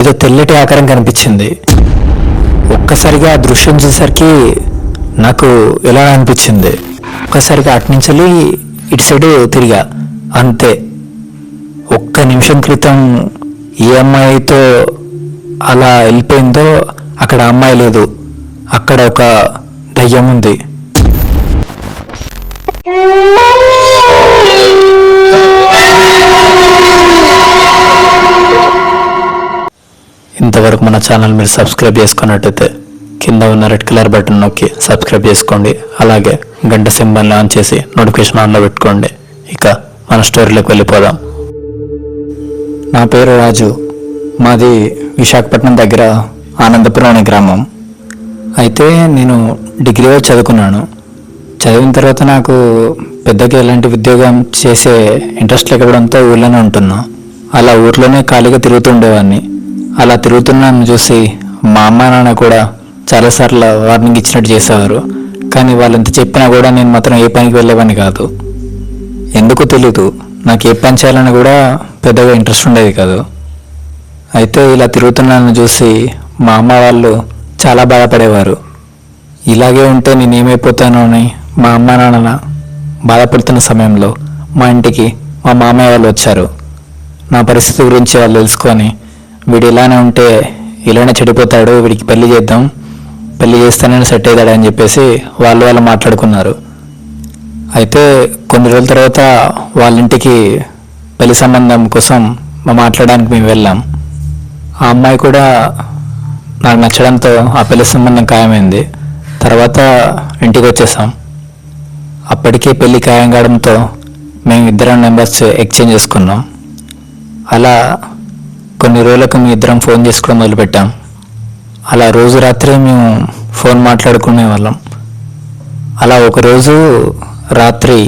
ఏదో తెల్లటి ఆకారం కనిపించింది. ఒక్కసారిగా ఆ దృశ్యం చూసేసరికి నాకు ఎలా అనిపించింది, ఒక్కసారిగా అట్నుంచి ఇటు సైడ్ తిరిగా. అంతే. ఒక్క నిమిషం క్రితం ఏ అమ్మాయితో అలా వెళ్ళిపోయిందో అక్కడ అమ్మాయి లేదు, అక్కడ ఒక దయ్యం ఉంది. ఇంతవరకు మన ఛానల్ మీరు సబ్స్క్రైబ్ చేసుకున్నట్టయితే కింద ఉన్న రెడ్ కలర్ బటన్ నొక్కి సబ్స్క్రైబ్ చేసుకోండి. అలాగే గంట సింబల్ని ఆన్ చేసి నోటిఫికేషన్ ఆన్లో పెట్టుకోండి. ఇక మన స్టోరీలోకి వెళ్ళిపోదాం. నా పేరు రాజు. మాది విశాఖపట్నం దగ్గర ఆనందపురం అనే గ్రామం. అయితే నేను డిగ్రీ చదువుకున్నాను. చదివిన తర్వాత నాకు పెద్దగా ఎలాంటి ఉద్యోగం చేసే ఇంట్రెస్ట్ లేకపోవడంతో ఊళ్ళోనే ఉంటున్నా. అలా ఊర్లోనే ఖాళీగా తిరుగుతుండేవాడిని. అలా తిరుగుతున్నాను చూసి మా అమ్మ నాన్న కూడా చాలాసార్లు వార్నింగ్ ఇచ్చినట్టు చేసేవారు. కానీ వాళ్ళు ఎంత చెప్పినా కూడా నేను మాత్రం ఏ పనికి వెళ్ళేవాడిని కాదు. ఎందుకో తెలీదు, నాకు ఏ పని చేయాలని కూడా పెద్దగా ఇంట్రెస్ట్ ఉండేది కాదు. అయితే ఇలా తిరుగుతున్నాను చూసి మా అమ్మ వాళ్ళు చాలా బాధపడేవారు. ఇలాగే ఉంటే నేను ఏమైపోతానో అని మా అమ్మ నాన్న బాధపడుతున్న సమయంలో మా ఇంటికి మా మామయ్య వాళ్ళు వచ్చారు. నా పరిస్థితి గురించి వాళ్ళు తెలుసుకొని, వీడు ఇలానే ఉంటే ఇలానే చెడిపోతాడు, వీడికి పెళ్లి చేద్దాం, పెళ్లి చేస్తానని సెట్ అవుతాడు అని చెప్పేసి వాళ్ళు మాట్లాడుకున్నారు. అయితే కొన్ని రోజుల తర్వాత వాళ్ళ ఇంటికి పెళ్లి సంబంధం కోసం మాట్లాడడానికి మేము వెళ్ళాం. ఆ అమ్మాయి కూడా నాకు నచ్చడంతో ఆ పెళ్లి సంబంధం ఖాయమైంది. తర్వాత ఇంటికి వచ్చేసాం. అప్పటికే పెళ్లి ఖాయం కావడంతో మేము ఇద్దరం నెంబర్స్ ఎక్స్చేంజ్ చేసుకున్నాం. అలా కొన్ని రోజులకు మేము ఇద్దరం ఫోన్ చేసుకోవడం మొదలుపెట్టాం. అలా రోజు రాత్రి మేము ఫోన్ మాట్లాడుకునే వాళ్ళం. అలా ఒకరోజు రాత్రి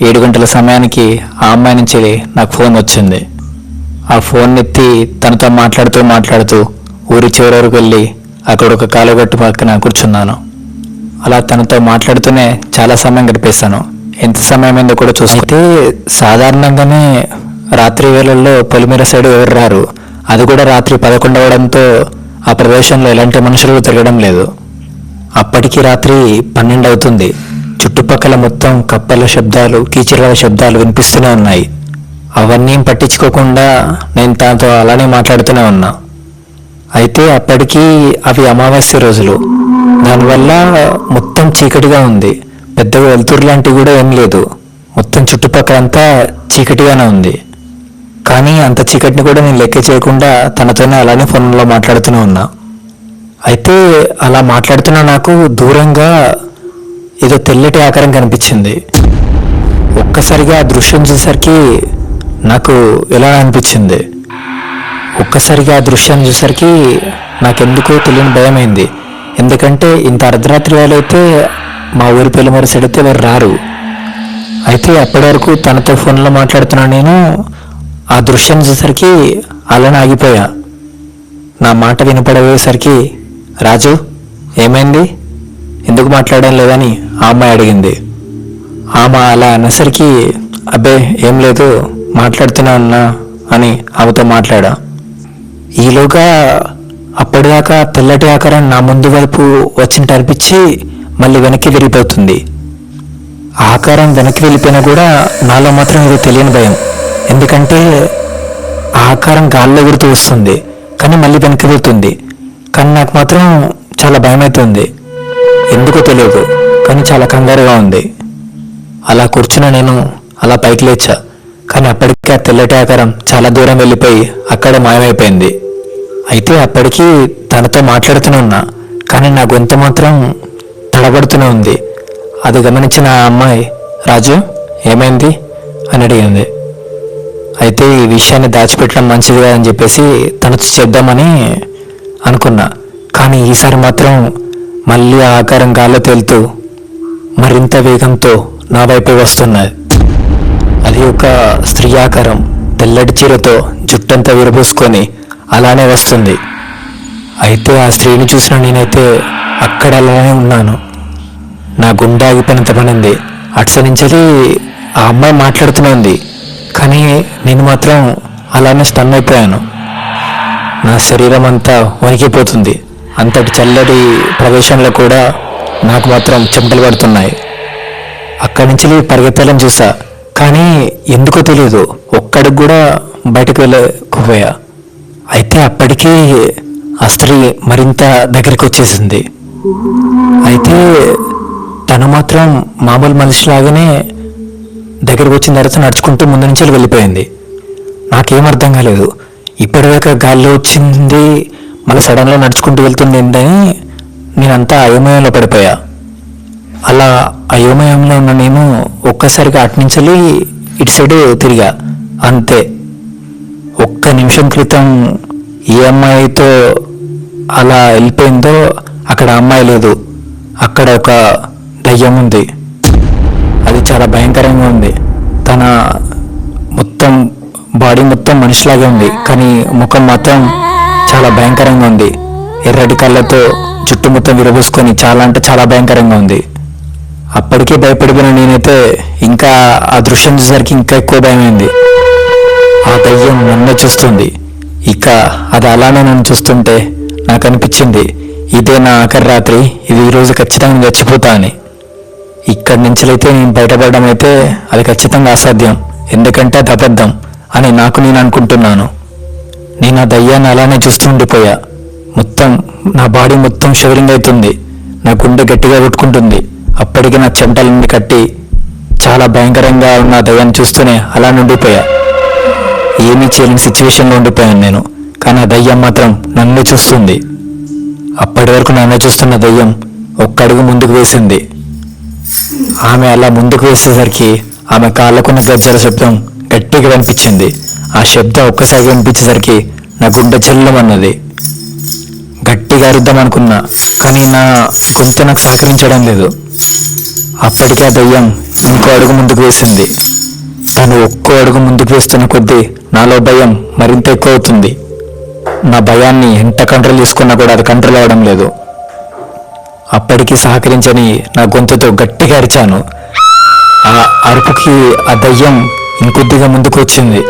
7 గంటల సమయానికి ఆ అమ్మాయి నుంచి నాకు ఫోన్ వచ్చింది. ఆ ఫోన్ ఎత్తి తనతో మాట్లాడుతూ ఊరి చివరి వరకు వెళ్ళి అక్కడ ఒక కాలుగట్టు పక్కన కూర్చున్నాను. అలా తనతో మాట్లాడుతూనే చాలా సమయం గడిపేశాను. ఎంత సమయం అయిందో కూడా చూసుకుంటే సాధారణంగానే రాత్రి వేళల్లో పొలిమేర సైడ్ ఎవరు రారు. అది కూడా రాత్రి 11 అవడంతో ఆ ప్రదేశంలో ఎలాంటి మనుషులు తిరగడం లేదు. అప్పటికి రాత్రి 12 అవుతుంది. చుట్టుపక్కల మొత్తం కప్పల శబ్దాలు, కీచరాల శబ్దాలు వినిపిస్తూనే ఉన్నాయి. అవన్నీ పట్టించుకోకుండా నేను తనతో అలానే మాట్లాడుతూనే ఉన్నా. అయితే అప్పటికి అవి అమావాస్య రోజులు. దానివల్ల మొత్తం చీకటిగా ఉంది. పెద్దగా వెలుతురు లాంటివి కూడా ఏం లేదు. మొత్తం చుట్టుపక్కలంతా చీకటిగానే ఉంది. కానీ అంత చీకటిని కూడా నేను లెక్క చేయకుండా తనతోనే అలానే ఫోన్లో మాట్లాడుతూనే ఉన్నా. అయితే అలా మాట్లాడుతున్న నాకు దూరంగా ఏదో తెల్లటి ఆకారం కనిపించింది. ఒక్కసారిగా ఆ దృశ్యం చూసేసరికి నాకు ఎలా అనిపించింది, ఒక్కసారిగా ఆ దృశ్యాన్ని చూసేసరికి నాకెందుకో తెలియని భయమైంది. ఎందుకంటే ఇంత అర్ధరాత్రి వేళ అయితే మా ఊరి పొలిమేర సైడ్ అయితే ఎవరు రారు. అయితే అప్పటి వరకు తనతో ఫోన్లో మాట్లాడుతున్నా నేను ఆ దృశ్యం చూసేసరికి అలానే ఆగిపోయా. నా మాట వినపడేసరికి రాజు ఏమైంది, ఎందుకు మాట్లాడడం లేదని ఆ అమ్మాయి అడిగింది. ఆమె అలా అనేసరికి అబ్బే ఏం లేదు, మాట్లాడుతున్నా అన్నా అని ఆమెతో మాట్లాడా. ఈలోగా అప్పటిదాకా తెల్లటి ఆకారం నా ముందు వైపు వచ్చినట్టు అనిపించి మళ్ళీ వెనక్కి తిరిగిపోతుంది. ఆకారం వెనక్కి వెళ్ళిపోయినా కూడా నాలో మాత్రం ఏదో తెలియని భయం. ఎందుకంటే ఆ ఆకారం గాల్లో ఎగురుతూ వస్తుంది, కానీ మళ్ళీ వెనక్కి వెళ్తుంది. కానీ నాకు మాత్రం చాలా భయం అవుతుంది. ఎందుకో తెలియదు, కానీ చాలా కంగారుగా ఉంది. అలా కూర్చున్న నేను అలా పైకి లేచా. కానీ అప్పటికే ఆ తెల్లటి ఆకారం చాలా దూరం వెళ్ళిపోయి అక్కడే మాయమైపోయింది. అయితే అప్పటికి తనతో మాట్లాడుతూనే ఉన్నా, కానీ నా గొంతు మాత్రం తడబడుతూనే ఉంది. అది గమనించిన ఆ అమ్మాయి రాజు ఏమైంది అని అడిగింది. అయితే ఈ విషయాన్ని దాచిపెట్టడం మంచిది అని చెప్పేసి తనతో చెప్దామని అనుకున్నా. కానీ ఈసారి మాత్రం మళ్ళీ ఆ ఆకారం గాల్లో తేలుతూ మరింత వేగంతో నా వైపే వస్తున్నది. అది ఒక స్త్రీ ఆకారం. తెల్లటి చీరతో జుట్టంతా విరబూసుకొని అలానే వస్తుంది. అయితే ఆ స్త్రీని చూసిన నేనైతే అక్కడ అలానే ఉన్నాను. నా గుండె ఆగిపోయినంత పడింది. అటు నుంచి ఆ అమ్మాయి మాట్లాడుతూనే ఉంది, కానీ నేను మాత్రం అలానే స్టన్ అయిపోయాను. నా శరీరం అంతా వణికిపోతుంది. అంతటి చల్లటి ప్రదేశంలో కూడా నాకు మాత్రం చెమటలు పడుతున్నాయి. అక్కడి నుంచి పరిగెత్తాలని చూసా, కానీ ఎందుకో తెలియదు ఒక్కడికి కూడా బయటకు వెళ్ళకపోయా. అయితే అప్పటికీ ఆ స్త్రీ మరింత దగ్గరికి వచ్చేసింది. అయితే తను మాత్రం మామూలు మనిషిలాగానే దగ్గరికి వచ్చిన తర్వాత నడుచుకుంటూ ముందు నుంచి వెళ్ళిపోయింది. నాకేం అర్థం కాలేదు. ఇప్పటిదాకా గాల్లో వచ్చింది మళ్ళీ సడన్గా నడుచుకుంటూ వెళ్తుంది ఏంటని నేనంతా అయోమయంలో పడిపోయా. అలా అయోమయంలో ఉన్న నేను ఒక్కసారిగా అట్నుంచి ఇటు సైడు తిరిగా. అంతే. ఒక్క నిమిషం క్రితం ఏ అమ్మాయితో అలా వెళ్ళిపోయిందో అక్కడ అమ్మాయి లేదు, అక్కడ ఒక దయ్యం ఉంది. అది చాలా భయంకరంగా ఉంది. తన మొత్తం బాడీ మొత్తం మనిషిలాగే ఉంది, కానీ ముఖం మాత్రం చాలా భయంకరంగా ఉంది. ఎర్రటి కళ్ళతో చుట్టూ మొత్తం విరబూసుకొని చాలా అంటే చాలా భయంకరంగా ఉంది. అప్పటికే భయపడిపోయిన నేనైతే ఇంకా ఆ దృశ్యం చూసేసరికి ఇంకా ఎక్కువ భయమైంది. ఆ దయ్యం నన్ను చూస్తుంది. ఇక అది అలానే నన్ను చూస్తుంటే నాకు అనిపించింది, ఇదే నా ఆఖరి రాత్రి, ఇది ఈరోజు ఖచ్చితంగా చచ్చిపోతా అని. ఇక్కడి నుంచి అయితే నేను బయటపడడం అయితే అది ఖచ్చితంగా అసాధ్యం, ఎందుకంటే అది అబద్ధం అని నాకు నేను అనుకుంటున్నాను. నేను ఆ దయ్యాన్ని అలానే చూస్తూ ఉండిపోయా. మొత్తం నా బాడీ మొత్తం షివరింగ్ అవుతుంది, నా గుండె గట్టిగా కొట్టుకుంటుంది. అప్పటికి నా చెమటలన్నీ కట్టి చాలా భయంకరంగా ఉన్న దయ్యాన్ని చూస్తూనే అలా ఉండిపోయా. ఏమీ చేయలేని సిచ్యువేషన్లో ఉండిపోయాను నేను. కానీ ఆ దయ్యం మాత్రం నన్ను చూస్తుంది. అప్పటి వరకు నన్ను చూస్తున్న దయ్యం ఒక్క అడుగు ముందుకు వేసింది. ఆమె అలా ముందుకు వేసేసరికి ఆమె కాళ్ళకున్న గజ్జల శబ్దం గట్టిగా వినిపించింది. ఆ శబ్దం ఒక్కసారి వినిపించేసరికి నా గుండె చెల్లమన్నది. గట్టిగా అరుద్దాం అనుకున్నా, కానీ నా గొంతు నాకు సహకరించడం లేదు. అప్పటికే ఆ దయ్యం ఇంకో అడుగు ముందుకు వేసింది. తను ఒక్కో అడుగు ముందుకు వేస్తున్న కొద్దీ నాలో భయం మరింత ఎక్కువ అవుతుంది. నా భయాన్ని ఎంత కంట్రోల్ చేసుకున్నా కూడా అది కంట్రోల్ అవ్వడం లేదు. అప్పటికి సహకరించని నా గొంతుతో గట్టిగా అరిచాను. ఆ అరుపుకి ఆ దయ్యం ఇంకొద్దిగా ముందుకు వచ్చింది.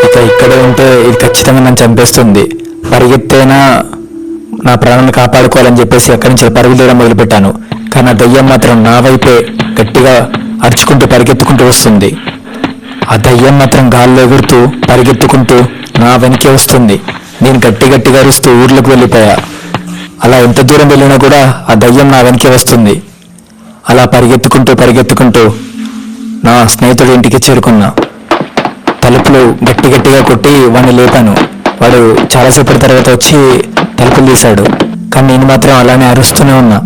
ఇక ఇక్కడే ఉంటే ఇది ఖచ్చితంగా నన్ను చంపేస్తుంది. పరిగెత్తైనా నా ప్రాణాలను కాపాడుకోవాలని చెప్పేసి అక్కడి నుంచి పరుగులేయడం మొదలుపెట్టాను. కానీ ఆ దయ్యం మాత్రం నా వైపే గట్టిగా అరుచుకుంటూ పరిగెత్తుకుంటూ వస్తుంది. ఆ దయ్యం మాత్రం గాల్లో ఎగురుతూ పరిగెత్తుకుంటూ నా వెనకే వస్తుంది. నేను గట్టిగా అరుస్తూ ఊర్లోకి వెళ్ళిపోయా. అలా ఎంత దూరం వెళ్ళినా కూడా ఆ దయ్యం నా వెనకే వస్తుంది. అలా పరిగెత్తుకుంటూ నా స్నేహితుడి ఇంటికి చేరుకున్నా. తలుపులు గట్టిగా కొట్టి వాడిని లేపాను. వాడు చాలాసేపటి తర్వాత వచ్చి తలుపులు తీశాడు. కానీ నేను మాత్రం అలానే అరుస్తూనే ఉన్నా.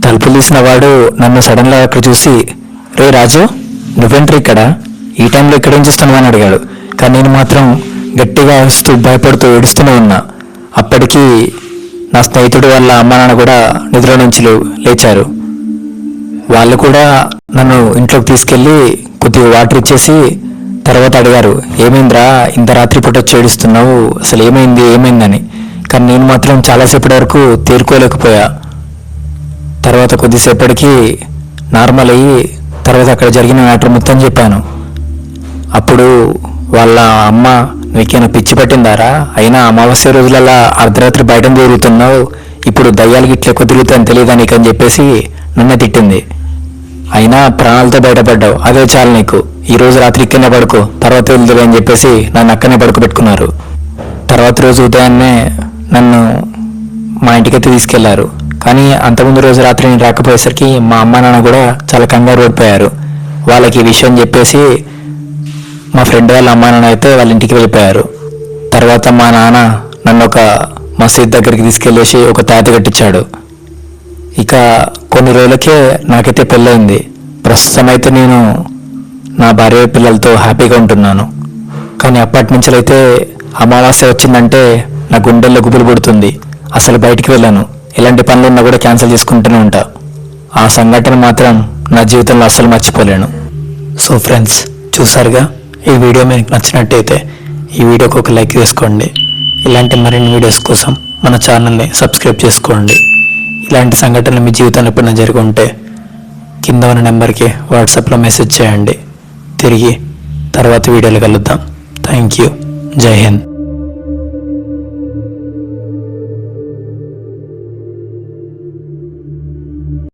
తలుపులు తీసిన వాడు నన్ను సడన్గా అక్కడ చూసి, రే రాజు, నువ్వేంట్రీ ఇక్కడ, ఈ టైంలో ఇక్కడేం చేస్తున్నావు అని అడిగాడు. కానీ నేను మాత్రం గట్టిగా అరుస్తూ భయపడుతూ ఏడుస్తూనే ఉన్నా. అప్పటికి నా స్నేహితుడు వాళ్ళ అమ్మ నాన్న కూడా నిద్ర నుంచి లేచారు. వాళ్ళు కూడా నన్ను ఇంట్లోకి తీసుకెళ్ళి కొద్దిగా వాటర్ ఇచ్చేసి తర్వాత అడిగారు, ఏమైందిరా ఇంత రాత్రిపూట వచ్చి ఏడుస్తున్నావు, అసలు ఏమైందని. కానీ నేను మాత్రం చాలాసేపటి వరకు తేరుకోలేకపోయా. తర్వాత కొద్దిసేపటికి నార్మల్ అయ్యి తర్వాత అక్కడ జరిగిన మ్యాటర్ మొత్తం చెప్పాను. అప్పుడు వాళ్ళ అమ్మ, నీకేమైనా పిచ్చి పట్టిందారా, అయినా అమావాస్య రోజులలా అర్ధరాత్రి బయట తిరుగుతున్నావు, ఇప్పుడు దయ్యాలకి ఇట్లా ఎక్కువ తిరుగుతాయని తెలియదా నీకని చెప్పేసి నన్ను తిట్టింది. అయినా ప్రాణాలతో బయటపడ్డావు, అదే చాలు నీకు, ఈ రోజు రాత్రి ఇక్కడనే పడుకో, తర్వాత వెళ్దురు అని చెప్పేసి నన్ను అక్కడనే పడుకోబెట్టుకున్నారు. తర్వాత రోజు ఉదయాన్నే నన్ను మా ఇంటికైతే తీసుకెళ్లారు. కానీ అంతకుముందు రోజు రాత్రి నేను రాకపోయేసరికి మా అమ్మ నాన్న కూడా చాలా కంగారు పడిపోయారు. వాళ్ళకి ఈ విషయం చెప్పేసి మా ఫ్రెండ్ వాళ్ళ అమ్మ నాన్న అయితే వాళ్ళ ఇంటికి వెళ్ళిపోయారు. తర్వాత మా నాన్న నన్ను ఒక మసీద్ దగ్గరికి తీసుకెళ్ళేసి ఒక తాత కట్టించాడు. ఇక కొన్ని రోజులకే నాకైతే పెళ్ళయింది. ప్రస్తుతం అయితే నేను నా భార్య పిల్లలతో హ్యాపీగా ఉంటున్నాను. కానీ అప్పటి నుంచి అయితే అమావాస్య వచ్చిందంటే నా గుండెల్లో గుబులు పుడుతుంది. అసలు బయటికి వెళ్ళాను, ఎలాంటి పనులు ఉన్నా కూడా క్యాన్సిల్ చేసుకుంటూనే ఉంటా. ఆ సంఘటన మాత్రం నా జీవితంలో అస్సలు మర్చిపోలేను. సో ఫ్రెండ్స్, చూసారుగా, ఈ వీడియో మీకు నచ్చినట్టయితే ఈ వీడియోకి ఒక లైక్ వేసుకోండి. ఇలాంటి మరిన్ని వీడియోస్ కోసం మన ఛానల్ని సబ్స్క్రైబ్ చేసుకోండి. ఇలాంటి సంఘటనలు మీ జీవితంలో ఎప్పుడైనా జరిగి ఉంటే కింద ఉన్న నెంబర్కి వాట్సాప్లో మెసేజ్ చేయండి. తిరిగి తర్వాత వీడియోలో కలుద్దాం. Thank you. జై హింద్.